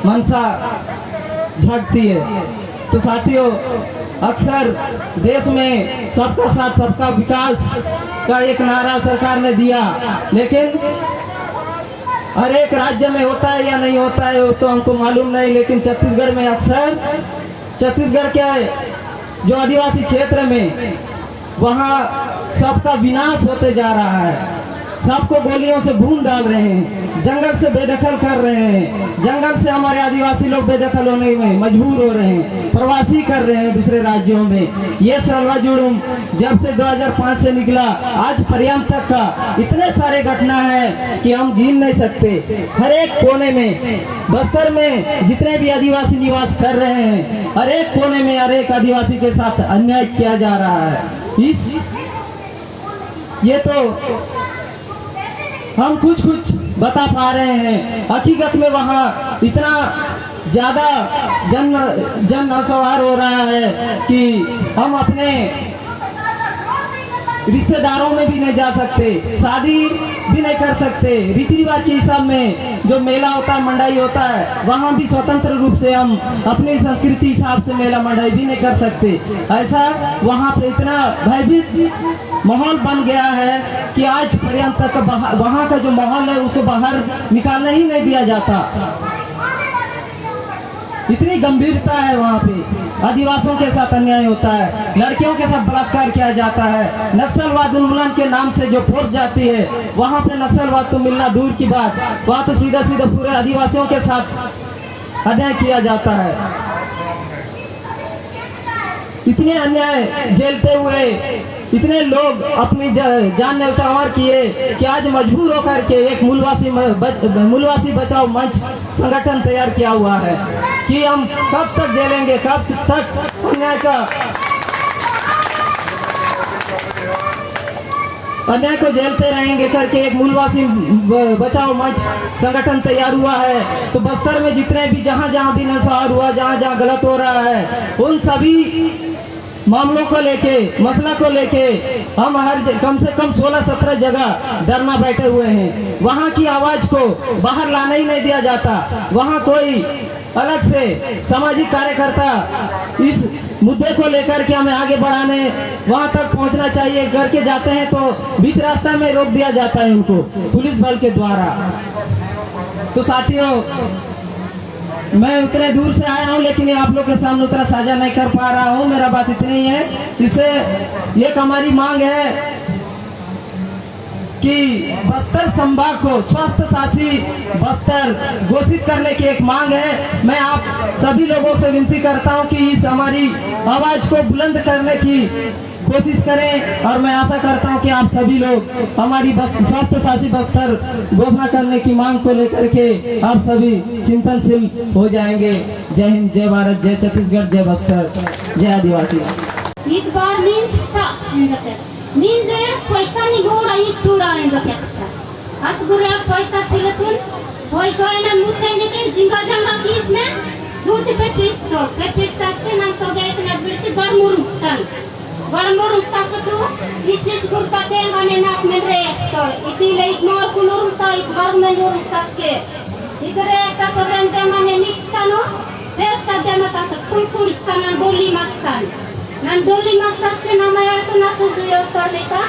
मनसा झटती है। तो साथियों, अक्सर देश में सबका साथ सबका विकास का एक नारा सरकार ने दिया, लेकिन हर एक राज्य में होता है या नहीं होता है वो तो हमको मालूम नहीं। लेकिन छत्तीसगढ़ में अक्सर छत्तीसगढ़ के जो आदिवासी क्षेत्र में वहाँ सबका विनाश होते जा रहा है। सबको गोलियों से भून डाल रहे हैं, जंगल से बेदखल कर रहे हैं, जंगल से हमारे आदिवासी लोग बेदखल होने में मजबूर हो रहे हैं, प्रवासी कर रहे हैं दूसरे राज्यों में। ये सलवा जुड़ूम जब से 2005 से निकला आज पर्यंत तक का इतने सारे घटना है कि हम गिन नहीं सकते। हर एक कोने में, बस्तर में जितने भी आदिवासी निवास कर रहे हैं, हर एक कोने में हर एक आदिवासी के साथ अन्याय किया जा रहा है। ये तो हम कुछ बता पा रहे हैं, हकीकत में वहाँ इतना ज्यादा जन असवार हो रहा है कि हम अपने रिश्तेदारों में भी नहीं जा सकते, शादी भी नहीं कर सकते। रीति रिवाज के हिसाब में जो मेला होता है, मंडाई होता है, वहाँ भी स्वतंत्र रूप से हम अपनी संस्कृति हिसाब से मेला मंडाई भी नहीं कर सकते। ऐसा वहाँ पे इतना भयभीत माहौल बन गया है कि आज पर्यंत तक वहाँ का जो माहौल है उसे बाहर निकालने ही नहीं दिया जाता। इतनी गंभीरता है वहाँ पे। आदिवासियों के साथ अन्याय होता है, लड़कियों के साथ बलात्कार किया जाता है, नक्सलवाद उन्मूलन के नाम से जो फोर्स जाती है वहाँ पे नक्सलवाद तो मिलना दूर की बात, वहाँ तो सीधा सीधा पूरे आदिवासियों के साथ अन्याय किया जाता है। इतने अन्याय झेलते हुए इतने लोग अपनी जान न्यौछावर किए कि आज मजबूर होकर के एक मूलवासी बचाओ मंच संगठन तैयार किया हुआ है कि हम कब तक झेलेंगे, कब तक अन्याय को झेलते रहेंगे करके एक मूलवासी बचाओ मंच संगठन तैयार हुआ है। तो बस्तर में जितने भी जहाँ भी नशा हुआ, जहाँ गलत हो रहा है, उन सभी मामलों को लेके, मसला को लेके हम कम से कम 16-17 जगह धरना बैठे हुए हैं। वहाँ की आवाज को बाहर लाने ही नहीं दिया जाता। वहाँ कोई अलग से सामाजिक कार्यकर्ता इस मुद्दे को लेकर के हमें आगे बढ़ाने वहाँ तक पहुँचना चाहिए करके जाते हैं तो बीच रास्ता में रोक दिया जाता है उनको पुलिस बल के द्वारा। तो साथियों, मैं उतने दूर से आया हूँ लेकिन आप लोग के सामने उतना साझा नहीं कर पा रहा हूँ। मेरा बात इतनी ही है, इसे एक हमारी मांग है कि बस्तर संभाग को स्वस्थ शासी बस्तर घोषित करने की एक मांग है। मैं आप सभी लोगों से विनती करता हूं कि इस हमारी आवाज को बुलंद करने की कोशिश करें और मैं आशा करता हूं कि आप सभी लोग हमारी स्वस्थ शासी बस्तर घोषणा करने की मांग को लेकर के आप सभी चिंतनशील हो जाएंगे। जय हिंद, जय भारत, जय छत्तीसगढ़, जय बस्तर, जय आदिवासी। Ninja poita ni gora itura enza ketta. Asgura poita tilatun. Hoi soena mutte ni ke jinga janga kisme. Dut pe pistas ke nam to gait na birsi barmuruktan. Barmurukta satu isis kurta ke ngane nak mere ektor. Iti leit mor kunurta ik barmuruktas ke. Ikre ekta sorente mane niktano. Ekta demata sa kulkulit kanan boli maktan. Nanduli magtas ke namayar to nasusuyo torlita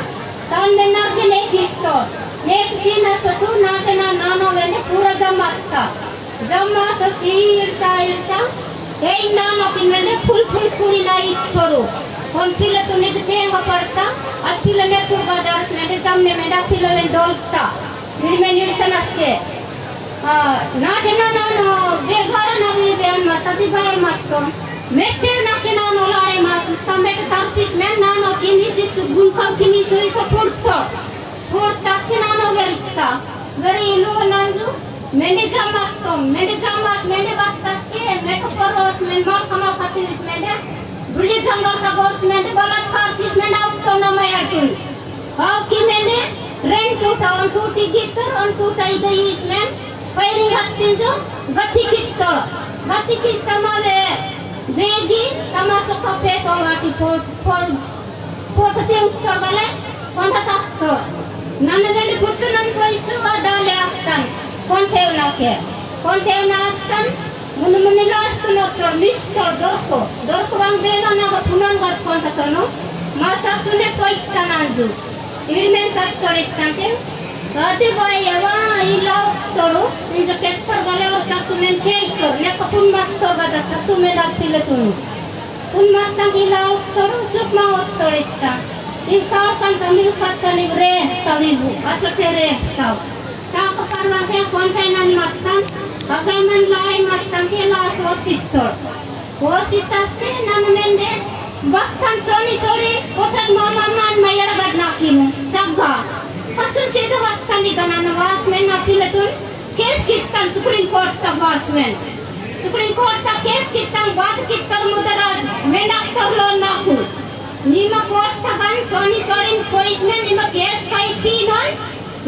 tan में नाके ने किस्तो एक सीना सटू नाके ना नानो मैंने पूरा जमा सा एक नानो की मैंने फुल पूरी नाई छोड़ो कौन पिले तो निकते हैं पड़ता आज पिले ने कुर्बा डांस मैंने सामने मेरा पिले ने डोलता फिर मैं निर्सनस के नाके ना नानो बेगारा ना भी बयान मत दिखाए मत तो मेटे ना के नानो लाड़े मत तमेट तारपिस में नानो की निसी सुगुन का की निसी सपोर्ट तास के नानो वेरी लो नाजू मैंने जमास मैंने बात तास के मैं तो परोस मैं मार कमा खातिर इस मैंने बुरी जंगल का गोस मैंने बलात्कार किस मैंने आउट तो ना मैं अटून हाउ की मैंने रेंट उठाऊं टूटी गितर और टूटाई गई इसमें पैरी हत्ती जो गति किस तमामे बेगी तमाशा का पेट और आटी पोट तिंग कर गले कौन था तो नन्हे मैंने पुत्र नन कोई सुबह डाले आतन कौन थे उना आतन Muni last doktor Mister Dorko bang beno naga punon gat kontakano masa sune poitta nanju ilmen doktor ittante adi boy yawa ilo toru injo kettar gale o sasumen keito ne kapun matto gada sasumen akile tunu pun matang ilo toru sukma ottor itta ilkau kan tamil katani bre tawibu asotere tau ta kaparwan ke kontainan matang bagaimana lain matang ke las ositas ke nan mende bahkan sori kotak mama man mayar gad nakinu saga asun sedo bahkan di kanan wasmen napiletun kes kittan Supreme Court ta wasmen Supreme Court ta kes kittan bat kittan mudaraj menak tarlon naku nima court ta kan sorin poismen nima kes kai pinon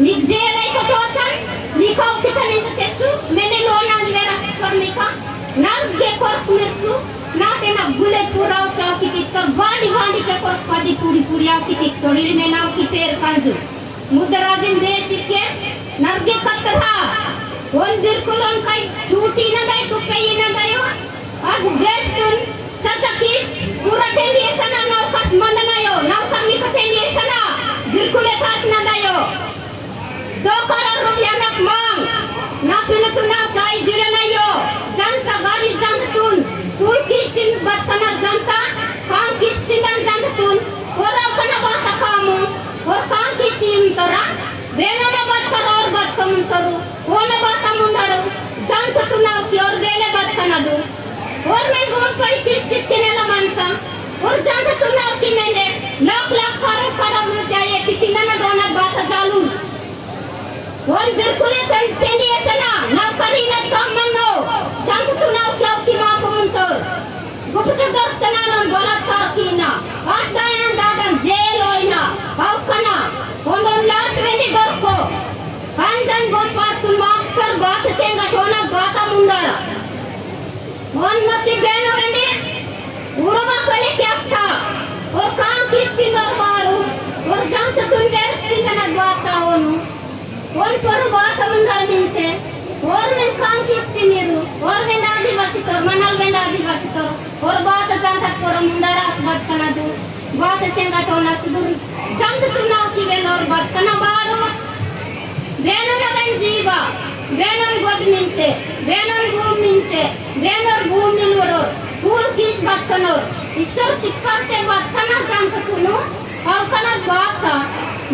nigjelai kototan nikau kita nensa kesu mene lonan vera karmika nagge kork merku nate na gule purau kau kitikta bandi ke kork padi puri au kitikta iri menau ki per kanju mudarajin besike nagge katha on birkulon kai duty na dai tu pay na dayo ag bestun sajakis pura tendi sana naukat mananayo naukat mi tendi sana birkule tas na dayo 2 crore रुपया nak mang napilutuna kai jiranayo janta gari jantun tul kistin batkana janta kang kistinan jantun ora kana bata kamu or kang kisim tara belona batkara or batkamun taru ona bata mundaru jantutuna ki or bele batkana du or men gon pari kistit kinela manta or jantutuna ki mende lakh karar rupiya ye kitinana dona bata jalu Wan berkulit dan tendi sana, nak karinat kaman no, jangan tu nak kau kima pemuntur. Guputar tenanan balat karkina, ada yang dagang jeloina, kau kana, konon las rendi gorko, panjang gon partul makar bahasa cengat ona bahasa mundara. Wan mati beno rendi, urama kali kiakta, or kang kisti normalu, or jangan tu versti tenaga bahasa onu. और पर बात मंडल मिलते और में काम किस्ती निरु और में आदिवासी कर मनल में आदिवासी कर और बात जानता पर मुंडरा बात करना दो बात सेंगा टोना सुदूर जानत तू ना की बेन और बात करना बाड़ो बेनन गन जीवा बेनन गोड मिलते बेनन भूम मिलते बेनर भूम मिलवरो पूर किस बात करनो ईश्वर तिक्काते बात करना जानत तू नो और करना बात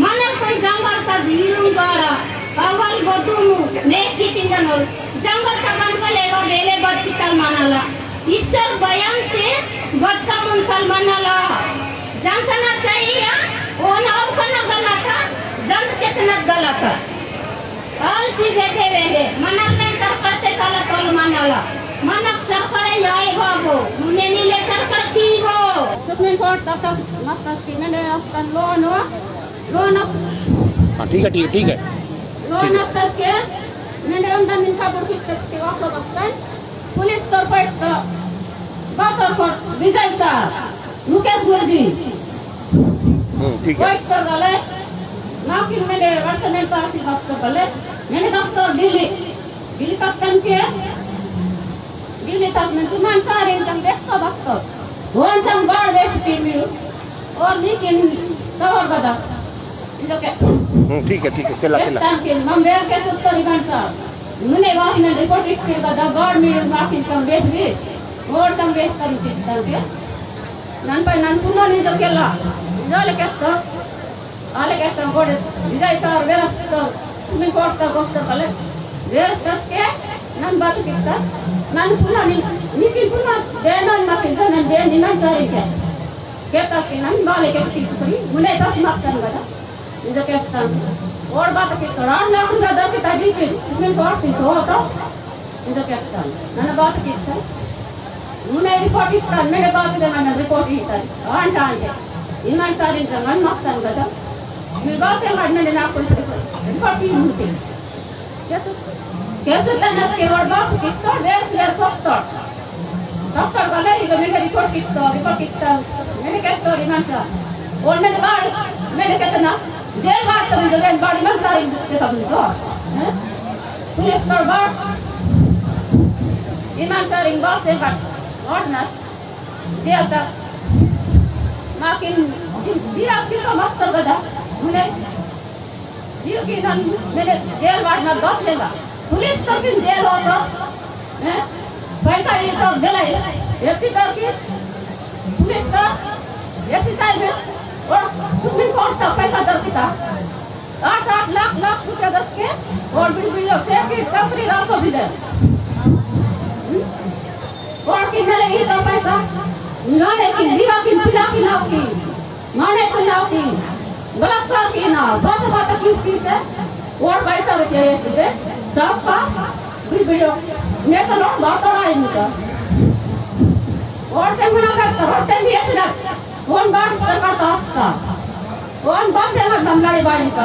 mana kon janggal ta dirung gara awal bodumu neki tindanol janggal ta kan kaleva bele batti tal manala ishar bayante batta mun tal manala jantana chahiya ona kana galata jant ketna galata al si bete manal men sarkarte kala tol manala manak sarkare jai babo muneni le sarkar kibo Supreme Court atas kinane akan loan up ठीक है loan up tas ke मैंने उनका मिनका बुर्की तक के वाक़ा बक्कन police corporate बाकर को विजय साहब मुकेश गुरुजी ठीक है वाइट कर डाले ना कि मैंने वर्षनेल पास ही बात कर डाले मैंने डॉक्टर दिल्ली कप्तान के दिल्ली तक में सुमन सारे इनकम देखा डॉक्टर वन संग बार देखती मिल और लेकिन तवर बदा ठीक है चला मंबेर के सत्तर इवन साहब मुने वास ने रिपोर्ट लिख के बता गॉड मीडियम मार्किंग कम वेट भी और सम वेट कर के नन पे नन पुनो नहीं तो केला जाले के तो आले के तो गोड विजय सर वेरा तो सुप्रीम कोर्ट का डॉक्टर कले वेर कस के नन बात किता नन पुनो नहीं पुनो बेनन मार्किंग नन बे निमन सारी के तस नन बाले के तीसरी मुने तस मत कर बता इधर कहता और बात के करार ना उनका दर के ताजी के सुप्रीम कोर्ट की सो तो इधर कहता नन बात की था मुने रिपोर्ट इतना मेरे बात से मैंने रिपोर्ट इतना आंटान के इनमें सारी जंगल मत कर बता मेरे बात से मैंने ना कुछ रिपोर्ट की मुझे कैसे तनस के और बात की तो देश ले सकता डॉक्टर वाले इधर मेरे रिपोर्ट कितना मैंने कहता इनमें सा और मेरे बात मैंने कहता ना जेल बात तो मुझे बड़ी मन सारी के तब तो पुलिस कर बात Iman sering bos sehat, ordnat, dia tak makin dia kisah makter beda, mulai dia kinan mulai dia ordnat bos sehat, polis terkin dia orang, पैसा ये तो गलाई, ऐसी करके पुलिस का ऐसी साइड में और सुप्रीम कोर्ट तक पैसा दर किता 8 लाख रुपया दर के और बिल्कुल से कि कंपनी रासो भी दे और कि मेरे ये तो पैसा नाने की जीवा की पिला की नाव की माने को नाव की बलात्कार की नाव बात किस है और पैसा रुपया ये सबका वीडियो मैं तो लोग बात रहा है इनका और से मना करता रोटे भी ऐसे ना कौन बात सरकार तो आस्था कौन बात से ना दमलाड़ी बाइन का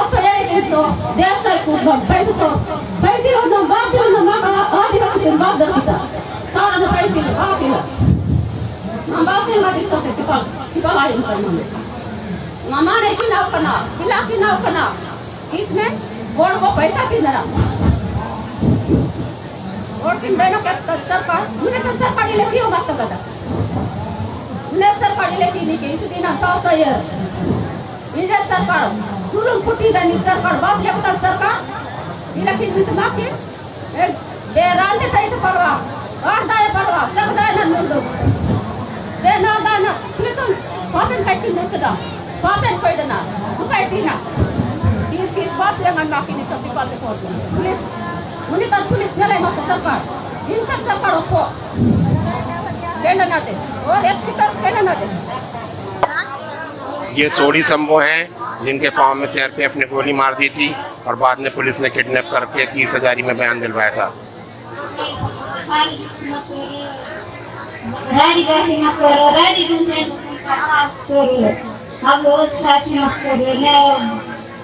अब तो ये कि तो देश से कुछ पैसे लो ना बात दो ना माँ आदिवासी दिन बात दर किता सारा ना पैसे बात ही ना हम बात से ना किस सकते किपा लाई इनका मामा ने की नाव करना पिला की नाव करना इसमें कौन को पैसा कितना और किन बहनों के सरकार मुझे तो सरकारी लेती हो बात करता मुझे सरकारी लेती नहीं कि इस दिन अंतर से ये इधर सरकार तुरंत फुटी देनी सरकार बाप लेकर सरकार ये लेकिन मुझे बाकी एक बेरांडे ताई तो परवा आठ दाए परवा सब दाए ना मुंडो दे ना दाना फिर तुम पापन काटी नहीं सदा पापन कोई देना बुकाई तीना इस बात से हम बाकी नहीं सब बात से पुलिस मुझे तो पुलिस न लेना तो सरकार इन सब सरकार को देना ना दे और एक सिक्का देना ना दे ये सोडी संभव हैं जिनके पाँव में सीआरपीएफ ने गोली मार दी थी और बाद में पुलिस ने किडनैप करके 30,000 में बयान दिलवाया था।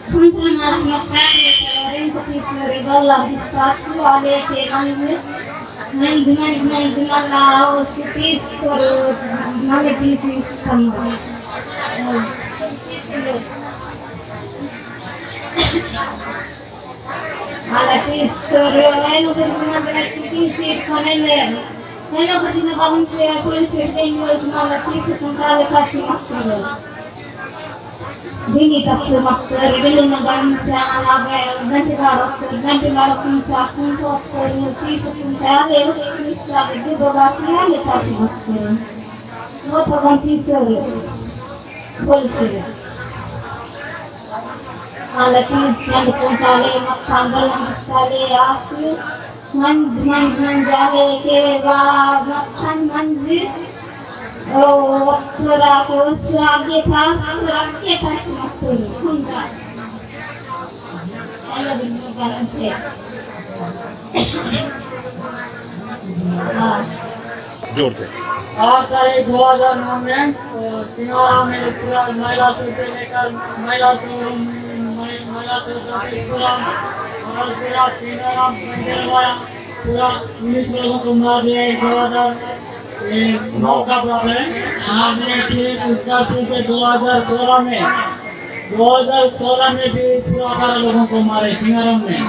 Funcionas no carro, professor, igual espaço, olha que mande lá o serviço por não me disse isso também. Olha que história, eu não vou mandar que disse com ele. Eu não vou dizer como se a polícia tem hoje, mas a polícia com cara de cacete. Bini tak semakter, bini nagan sa alaga, ganti larok sa punto akter, nuti sa punta, leo kasi sa di babati ale ta semakter. Mo paganti sir, polisi. Alati yan punta le maktangal mastale asi, manjale ke ba maktan manjit. थोड़ा को आगे था समझते हुंगा hello बिल्कुल कारण से जोर से और तारीख 2009 में सिंगारा में पूरा महिला से लेकर महिला से पूरा और पूरा सिंगारा पूरा 19 लोगों को मार दिया 2009 का प्रॉब्लम हमने फिर उसका फिर 2016 में भी पूरा 18 लोगों को मारे सिंगारम में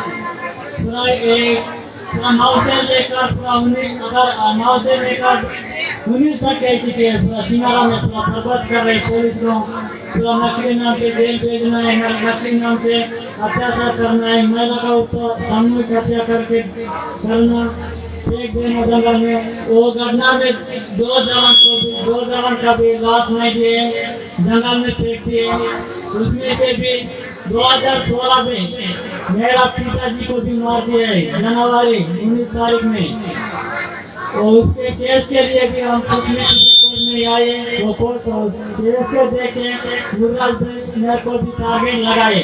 पूरा नाव से लेकर पूरा 19 तक ऐसी के पूरा सिंगारम में पूरा बर्बाद कर रहे पुलिस लोग पूरा नक्सली नाम से जेल भेजना है नक्सली नाम से अत्याचार करना है महिला का ऊपर सामूहिक हत्या करके करना एक दिन जंगल में वो घटना में दो जवान का भी लाश नहीं दिए जंगल में फेंक दिए उसमें से भी 2016 में मेरा पिताजी को भी मार दिया है जनवरी 19 तारीख में और उसके केस के लिए भी हम सुप्रीम कोर्ट में आए वो कोर्ट केस को देखे मेरे को भी टारगेट लगाए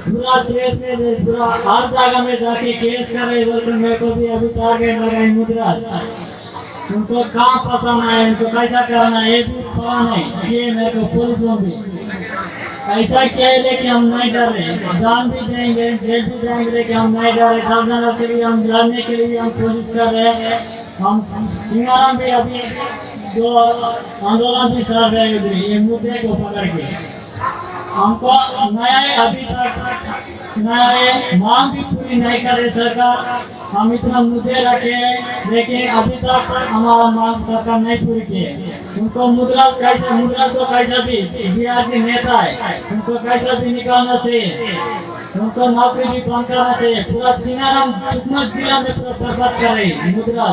पूरा देश में पूरा हर जगह में जाके केस कर रहे बोलते मेरे को भी अभी टारगेट लगाए मुद्रा उनको कहाँ फंसाना है उनको कैसा करना है ये भी पता नहीं ये मेरे को पुलिस में भी ऐसा क्या है लेकिन हम नहीं डर रहे जान भी देंगे जेल भी जाएंगे लेकिन हम नहीं डर रहे सावधान के लिए हम जानने के लिए हम कोशिश कर रहे हैं हम सिंगारा भी अभी जो आंदोलन भी चल रहे हैं ये मुद्दे को पकड़ के हमको न्याय अभी तक न्याय मांग भी पूरी नहीं कर रही सरकार हम इतना मुद्दे रखे, लेकिन अभी तक हमारा मांग सरकार नहीं पूरी की है। उनको मुद्रा तो कैसा भी बिहार के नेता है, उनको कैसा भी निकालना चाहिए, उनको नौकरी भी बंद करना चाहिए। पूरा सीनाराम जिला में पूरा बर्बाद कर रही मुद्रा।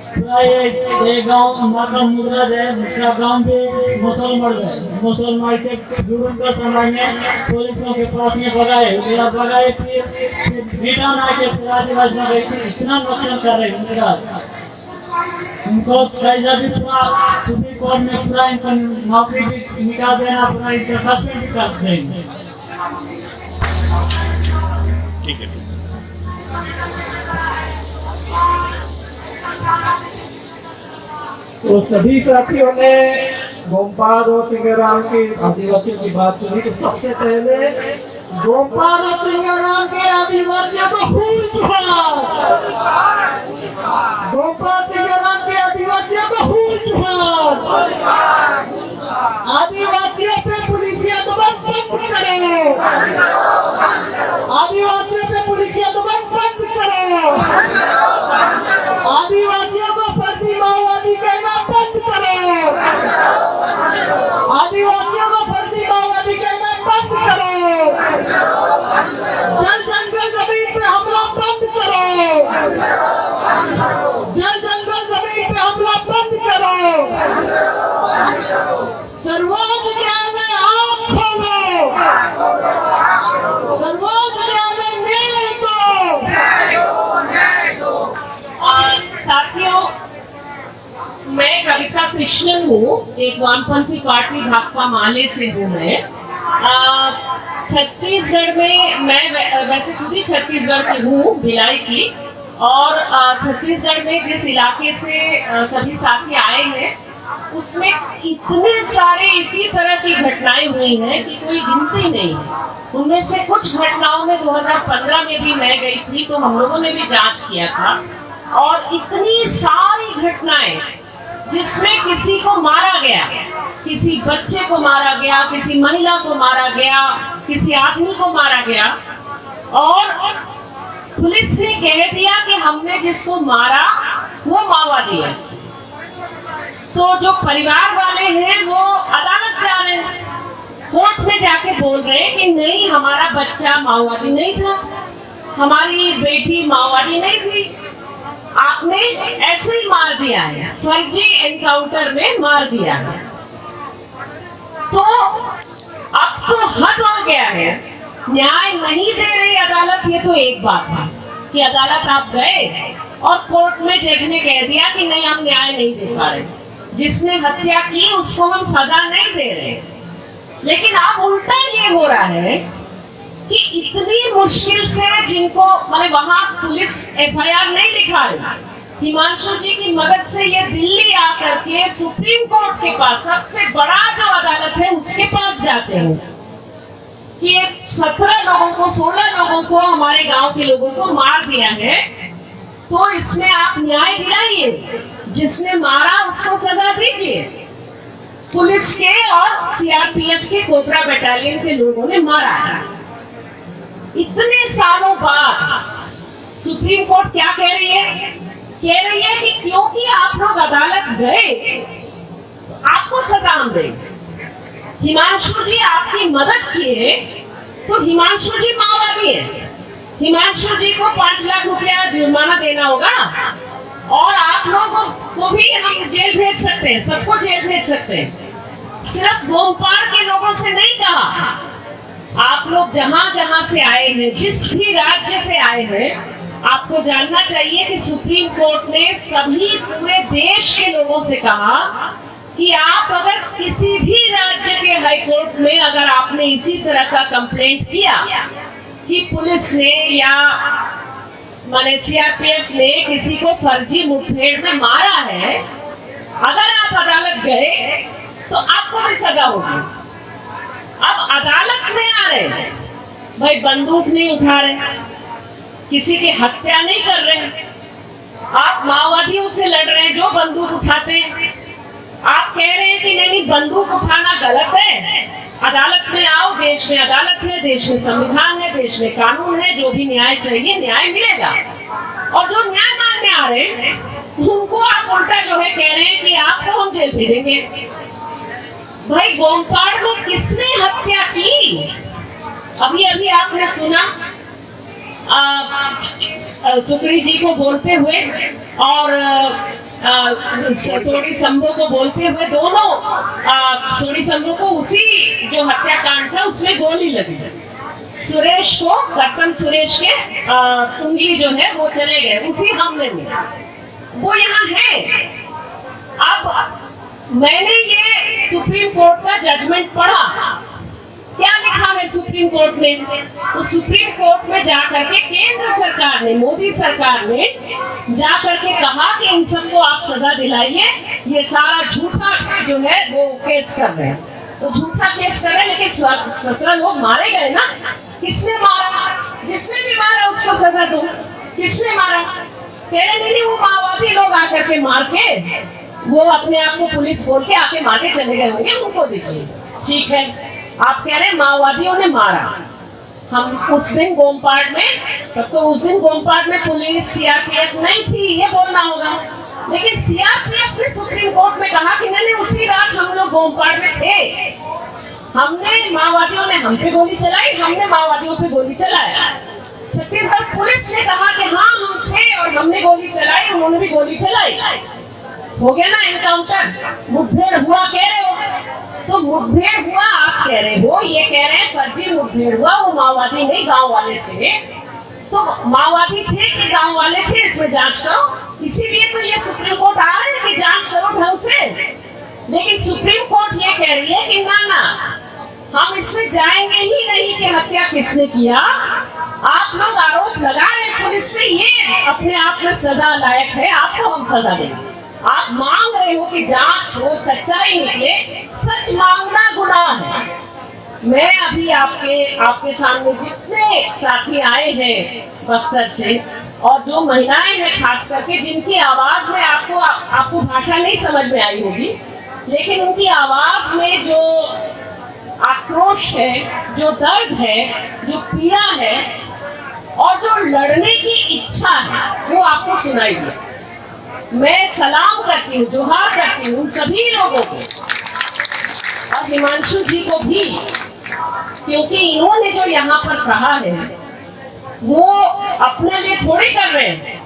पूरा ये गाँव हमारा मुद्राज है, उसका गाँव भी मुसलमान गए, मुसलमान के जुर्म का समय में पुलिसों के पास में भगाए फिर रिटर्न आके पूरा आदिवासियों को इतना नुकसान कर रहे मुद्राज। उनको कैसा भी पूरा सुप्रीम कोर्ट में पूरा इनको नौकरी भी निकाल देना, पूरा इनको सस्पेंड भी कर देंगे। ठीक है। तो सभी साथियों ने गोपाल और सिंगाराम की आदिवासियों की बात सुनी। तो सबसे पहले गोपाल और सिंगाराम के आदिवासियों को फूल चढ़ाओ। गोपाल सिंगाराम के आदिवासियों को फूल चढ़ाओ। आदिवासियों पे पुलिसिया दबाव बंद करें। आदिवासियों पे पुलिसिया दबाव बंद करें। आदिवासियों को फर्जी माओवादी कहना बंद करें। आदिवासियों को फर्जी माओवादी कहना बंद करें। जल जंगल जमीन पे हमला बंद करें। जल जंगल जमीन पे हमला बंद करें। सर्वोच्च न्यायालय आप खोलो। सर्वोच्च न्यायालय न्याय दो। साथियों, मैं कविता कृष्णन हूँ, एक वामपंथी पार्टी भाकपा माले से हूँ। मैं छत्तीसगढ़ में, मैं वैसे खुद ही छत्तीसगढ़ की हूँ, भिलाई की। और छत्तीसगढ़ में जिस इलाके से सभी साथी आए हैं, उसमें इतने सारे इसी तरह की घटनाएं हुई हैं कि कोई गिनती नहीं है। उनमें से कुछ घटनाओं में 2015 में भी मैं गई थी, तो हम लोगों ने भी जांच किया था। और इतनी सारी घटनाएं जिसमें किसी को मारा गया, किसी बच्चे को मारा गया, किसी महिला को मारा गया, किसी आदमी को मारा गया, और पुलिस ने कह दिया कि हमने जिसको मारा वो माओवादी है। तो जो परिवार वाले हैं वो अदालत जा रहे हैं, कोर्ट में जाके बोल रहे हैं कि नहीं, हमारा बच्चा माओवादी नहीं था, हमारी बेटी माओवादी नहीं थी, आपने ऐसे ही मार दिया है, फर्जी एनकाउंटर में मार दिया है। तो अब तो हद हो गया है, न्याय नहीं दे रही अदालत। ये तो एक बात है कि अदालत आप गए और कोर्ट में जज ने कह दिया कि नहीं, हम न्याय नहीं दे पा रहे, जिसने हत्या की उसको हम सजा नहीं दे रहे। लेकिन अब उल्टा ये हो रहा है कि इतनी मुश्किल से जिनको, मतलब वहां पुलिस FIR नहीं लिखा रही, हिमांशु जी की मदद से ये दिल्ली आकर के सुप्रीम कोर्ट के पास, सबसे बड़ा जो अदालत है उसके पास जाते हैं कि ये 17 लोगों को, 16 लोगों को, हमारे गांव के लोगों को मार दिया है, तो इसमें आप न्याय दिलाइए, जिसने मारा उसको सजा दीजिए। पुलिस के और CRPF के कोबरा बटालियन के लोगों ने मारा है। इतने सालों बाद सुप्रीम कोर्ट क्या कह रही है? कह रही है कि क्योंकि आप लोग अदालत गए, आपको सजा हम देंगे। हिमांशु जी आपकी मदद किए, तो हिमांशु जी माओवादी है, हिमांशु जी को 5 लाख रुपया जुर्माना देना होगा, और आप लोगों को भी हम जेल भेज सकते हैं, सबको जेल भेज सकते हैं। सिर्फ गोपाल के लोगों से नहीं कहा, आप लोग जहां जहां से आए हैं, जिस भी राज्य से आए हैं, आपको जानना चाहिए कि सुप्रीम कोर्ट ने सभी पूरे देश के लोगों से कहा कि आप अगर किसी भी राज्य के हाई कोर्ट में अगर आपने इसी तरह का कंप्लेंट किया कि पुलिस ने या माने CRPF ने किसी को फर्जी मुठभेड़ में मारा है, अगर आप अदालत गए तो आपको भी सजा होगी। अब अदालत में आ रहे हैं, भाई बंदूक नहीं उठा रहे, किसी की हत्या नहीं कर रहे, आप माओवादियों से लड़ रहे हैं जो बंदूक उठाते हैं। आप कह रहे हैं कि नहीं, बंदूक उठाना गलत है, अदालत में आओ, देश में अदालत है, देश में संविधान है, देश में कानून है, जो भी न्याय चाहिए न्याय मिलेगा। और जो न्याय मांगने आ रहे हैं उनको आप उल्टा जो है कह रहे हैं कि आपको हम जेल भेजेंगे। भाई गोमपाड़ में किसने हत्या की? अभी अभी आपने सुना सुप्री जी को बोलते हुए और सोनी शंभू को बोलते हुए, दोनों सोनी शंभू को उसी जो हत्याकांड था उसमें गोली लगी। सुरेश को, कर्तन सुरेश के उंगली जो है वो चले गए उसी हमले में। वो यहाँ है। अब मैंने ये सुप्रीम कोर्ट का जजमेंट पढ़ा, क्या लिखा है सुप्रीम कोर्ट में? तो सुप्रीम कोर्ट में जाकर के केंद्र सरकार ने, मोदी सरकार ने जाकर के कहा कि इन सबको आप सजा दिलाइए, ये सारा झूठा जो है वो केस कर रहे हैं। तो झूठा केस कर रहे हैं, लेकिन 17 लोग मारे गए ना। किसने मारा? जिसने भी मारा उसको सजा दो। किसने मारा? कह रहे नहीं, वो माओवादी लोग आकर के मार के, वो अपने आप को पुलिस बोल के आके मार के चले गए होंगे, उनको दीजिए। ठीक है, आप कह रहे हैं माओवादियों ने मारा। हम उस दिन गोमपाड़ में, तब तो उस दिन गोमपाड़ में पुलिस सीआरपीएफ नहीं थी, ये बोलना होगा। लेकिन सीआरपीएफ ने सुप्रीम कोर्ट में कहा कि नहीं, उसी रात हम लोग गोमपाड़ में थे, हमने, माओवादियों ने हम पे गोली चलाई, हमने माओवादियों पे गोली चलाया। छत्तीसगढ़ पुलिस ने कहा कि हाँ हम थे और हमने गोली चलाई, उन्होंने भी गोली चलाई। हो गया ना एनकाउंटर, मुठभेड़ हुआ कह रहे हो। तो मुठभेड़ हुआ आप कह रहे हो, ये कह रहे हैं फर्जी मुठभेड़ हुआ, वो माओवादी नहीं गांव वाले थे। तो माओवादी थे कि गांव वाले थे, इसमें जांच करो। इसीलिए तो ये सुप्रीम कोर्ट आ रहे हैं कि जांच करो ढंग से। लेकिन सुप्रीम कोर्ट ये कह रही है कि ना, हम इसमें जाएंगे ही नहीं कि हत्या किसने किया। आप लोग आरोप लगा रहे हैं पुलिस पे, ये अपने आप में सजा लायक है, आपको हम सजा देंगे। आप मांग रहे हो कि जांच हो, सच्चाई निकले। सच मांगना गुनाह है। मैं अभी आपके सामने जितने साथी आए हैं बस्तर से, और जो महिलाएं हैं खास करके, जिनकी आवाज में आपको भाषा नहीं समझ में आई होगी, लेकिन उनकी आवाज में जो आक्रोश है, जो दर्द है, जो पीड़ा है और जो लड़ने की इच्छा है, वो आपको सुनाई दे। मैं सलाम करती हूँ, जोहार करती हूँ उन सभी लोगों को और हिमांशु जी को भी, क्योंकि इन्होंने जो यहाँ पर कहा है वो अपने लिए थोड़ी कर रहे हैं।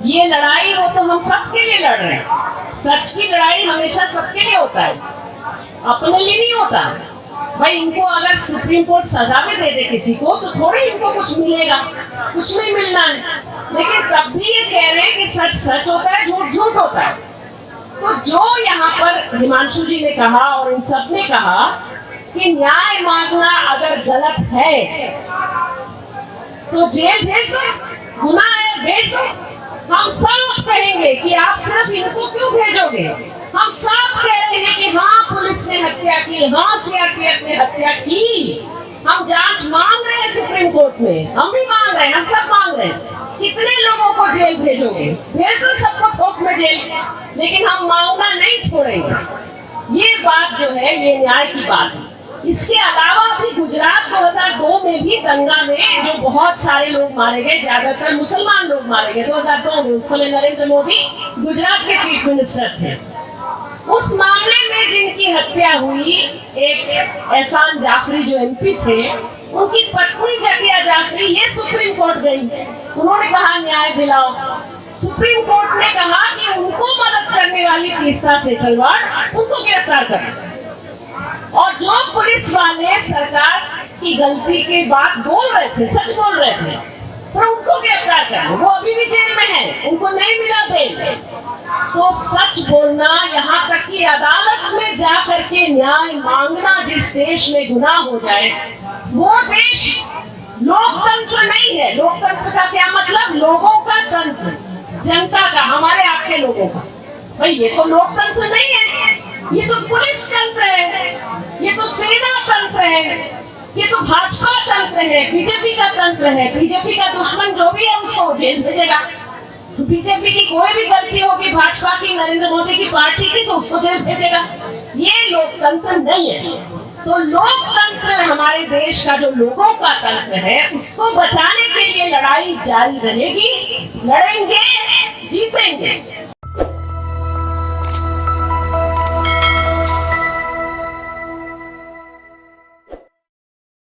ये लड़ाई वो तो हम सबके लिए लड़ रहे हैं। सच की लड़ाई हमेशा सबके लिए होता है, अपने लिए नहीं होता। भाई इनको अगर सुप्रीम कोर्ट सजा भी दे दे किसी को, तो थोड़ी इनको कुछ मिलेगा, कुछ नहीं मिलना है। लेकिन तब भी ये कह रहे हैं कि सच सच होता है, झूठ झूठ होता है। तो जो यहाँ पर हिमांशु जी ने कहा और इन सब ने कहा कि न्याय मांगना अगर गलत है तो जेल भेज दो, गुनाह है, भेज दो। हम सब कहेंगे कि आप सिर्फ इनको क्यों भेजोगे? हम सब कह रहे हैं कि हाँ पुलिस ने हत्या की, हाँ सीआरपीएफ ने हत्या की। हम जांच मांग रहे हैं सुप्रीम कोर्ट में, हम भी मांग रहे हैं, हम सब मांग रहे हैं। कितने लोगों को जेल भेजोगे? भेज दो सबको थोक में जेल, लेकिन हम मांगना नहीं छोड़ेंगे। ये बात जो है, ये न्याय की बात है। इसके अलावा भी गुजरात 2002 में भी दंगा में जो बहुत सारे लोग मारे गए, ज्यादातर मुसलमान लोग मारे गए 2002 में। उस समय नरेंद्र मोदी गुजरात के चीफ मिनिस्टर थे। उस मामले में जिनकी हत्या हुई, एक एहसान जाफरी जो एमपी थे, उनकी पत्नी जकिया जाफरी, ये सुप्रीम कोर्ट गई, उन्होंने कहा न्याय दिलाओ। सुप्रीम कोर्ट ने कहा कि उनको मदद करने वाली तीसरा सेटलवार, उनको गिरफ्तार करें। और जो पुलिस वाले सरकार की गलती की बात बोल रहे थे, सच बोल रहे थे, तो उनको गिरफ्तार करें। वो अभी भी जेल में है, उनको नहीं मिला बेल। तो सच बोलना, यहाँ तक कि अदालत में जाकर के न्याय मांगना जिस देश में गुनाह हो जाए, वो देश लोकतंत्र नहीं है। लोकतंत्र का क्या मतलब? लोगों का तंत्र, जनता का, हमारे आपके लोगों का। भाई ये तो लोकतंत्र नहीं है, ये तो पुलिस तंत्र है, ये तो सेना तंत्र है, ये तो भाजपा तंत्र है, बीजेपी का तंत्र है। बीजेपी का दुश्मन जो भी है उसको जेल भेजेगा। बीजेपी की कोई भी गलती होगी, भाजपा की, नरेंद्र मोदी की पार्टी की, तो उसको जेल भेजेगा। ये लोकतंत्र नहीं है। तो लोकतंत्र हमारे देश का जो लोगों का तंत्र है, उसको बचाने के लिए लड़ाई जारी रहेगी। लड़ेंगे, जीतेंगे।